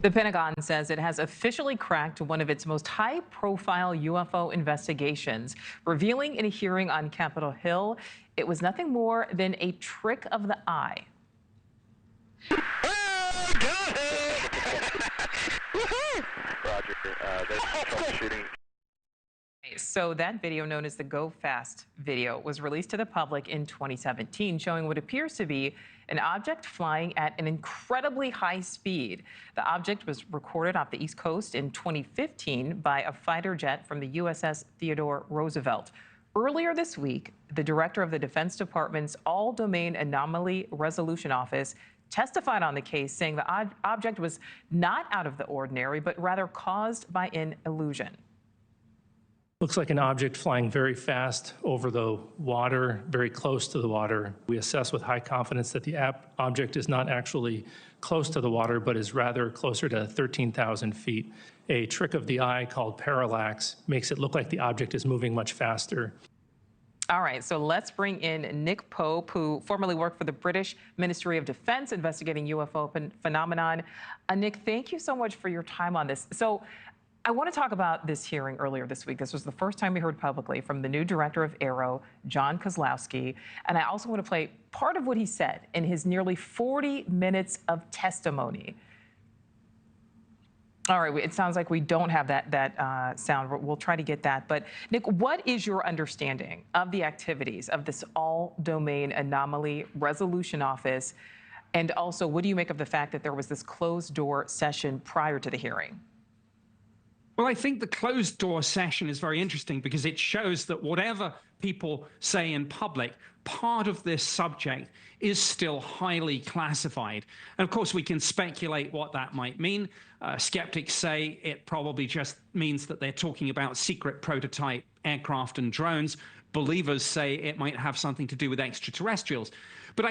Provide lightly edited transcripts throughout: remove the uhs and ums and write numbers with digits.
The Pentagon says it has officially cracked one of its most high-profile UFO investigations, revealing in a hearing on Capitol Hill it was nothing more than a trick of the eye. Roger. There's troubleshooting. So that video, known as the GoFast video, was released to the public in 2017, showing what appears to be an object flying at an incredibly high speed. The object was recorded off the East Coast in 2015 by a fighter jet from the USS Theodore Roosevelt. Earlier this week, the director of the Defense Department's All-Domain Anomaly Resolution Office testified on the case, saying the object was not out of the ordinary, but rather caused by an illusion. Looks like an object flying very fast over the water, very close to the water. We assess with high confidence that the object is not actually close to the water, but is rather closer to 13,000 feet. A trick of the eye called parallax makes it look like the object is moving much faster. All right, so let's bring in Nick Pope, who formerly worked for the British Ministry of Defense investigating UFO phenomenon. Nick, thank you so much for your time on this. So I want to talk about this hearing earlier this week. This was the first time we heard publicly from the new director of AARO, John Kozlowski. And I also want to play part of what he said in his nearly 40 minutes of testimony. All right, it sounds like we don't have that sound. We'll try to get that. But Nick, what is your understanding of the activities of this all-domain anomaly resolution office? And also, what do you make of the fact that there was this closed-door session prior to the hearing? Well, I think the closed-door session is very interesting because it shows that whatever people say in public, part of this subject is still highly classified. And of course, we can speculate what that might mean. Skeptics say it probably just means that they're talking about secret prototype aircraft and drones. Believers say it might have something to do with extraterrestrials. But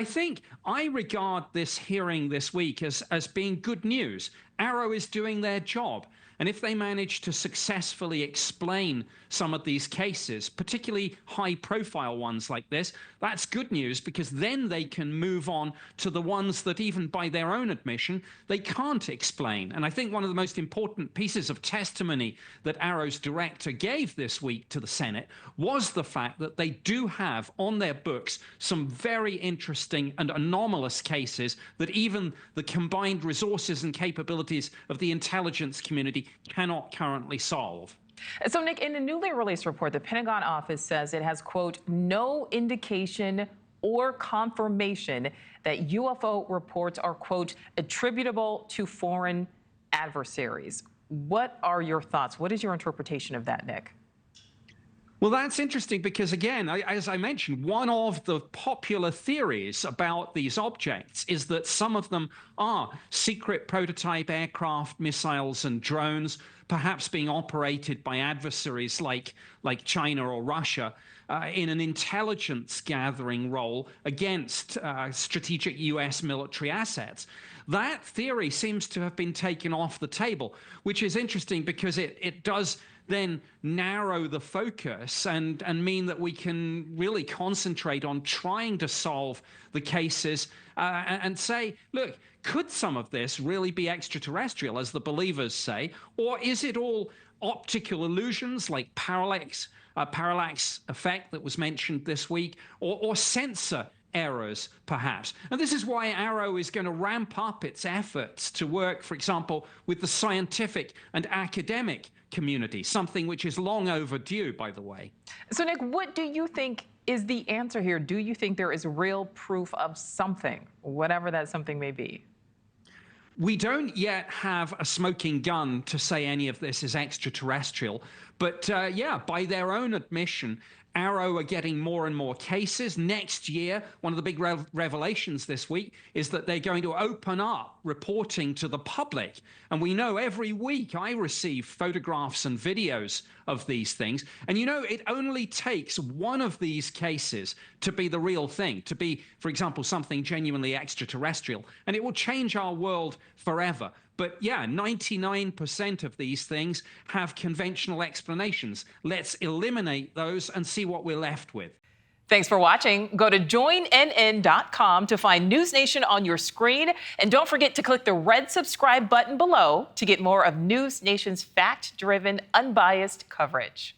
I regard this hearing this week as being good news. AARO is doing their job. And if they manage to successfully explain some of these cases, particularly high-profile ones like this, that's good news because then they can move on to the ones that even by their own admission, they can't explain. And I think one of the most important pieces of testimony that AARO's director gave this week to the Senate was the fact that they do have on their books some very interesting and anomalous cases that even the combined resources and capabilities of the intelligence community cannot currently solve. So, Nick, in a newly released report, the Pentagon office says it has, quote, no indication or confirmation that UFO reports are, quote, attributable to foreign adversaries. What are your thoughts? What is your interpretation of that, Nick? Well, that's interesting because, again, as I mentioned, one of the popular theories about these objects is that some of them are secret prototype aircraft, missiles, and drones, perhaps being operated by adversaries like China or Russia in an intelligence gathering role against strategic U.S. military assets. That theory seems to have been taken off the table, which is interesting because it does then narrow the focus and mean that we can really concentrate on trying to solve the cases and say, look, could some of this really be extraterrestrial, as the believers say, or is it all optical illusions like parallax effect that was mentioned this week, or sensor errors, perhaps? And this is why AARO is going to ramp up its efforts to work, for example, with the scientific and academic community, something which is long overdue, by the way. So, Nick, what do you think is the answer here? Do you think there is real proof of something, whatever that something may be? We don't yet have a smoking gun to say any of this is extraterrestrial, but yeah, by their own admission, AARO are getting more and more cases. Next year, one of the big revelations this week is that they're going to open up reporting to the public. And we know every week I receive photographs and videos of these things. And you know, it only takes one of these cases to be the real thing, to be, for example, something genuinely extraterrestrial. And it will change our world forever. But yeah, 99% of these things have conventional explanations. Let's eliminate those and see what we're left with. Thanks for watching. Go to joinnn.com to find NewsNation on your screen. And don't forget to click the red subscribe button below to get more of NewsNation's fact-driven, unbiased coverage.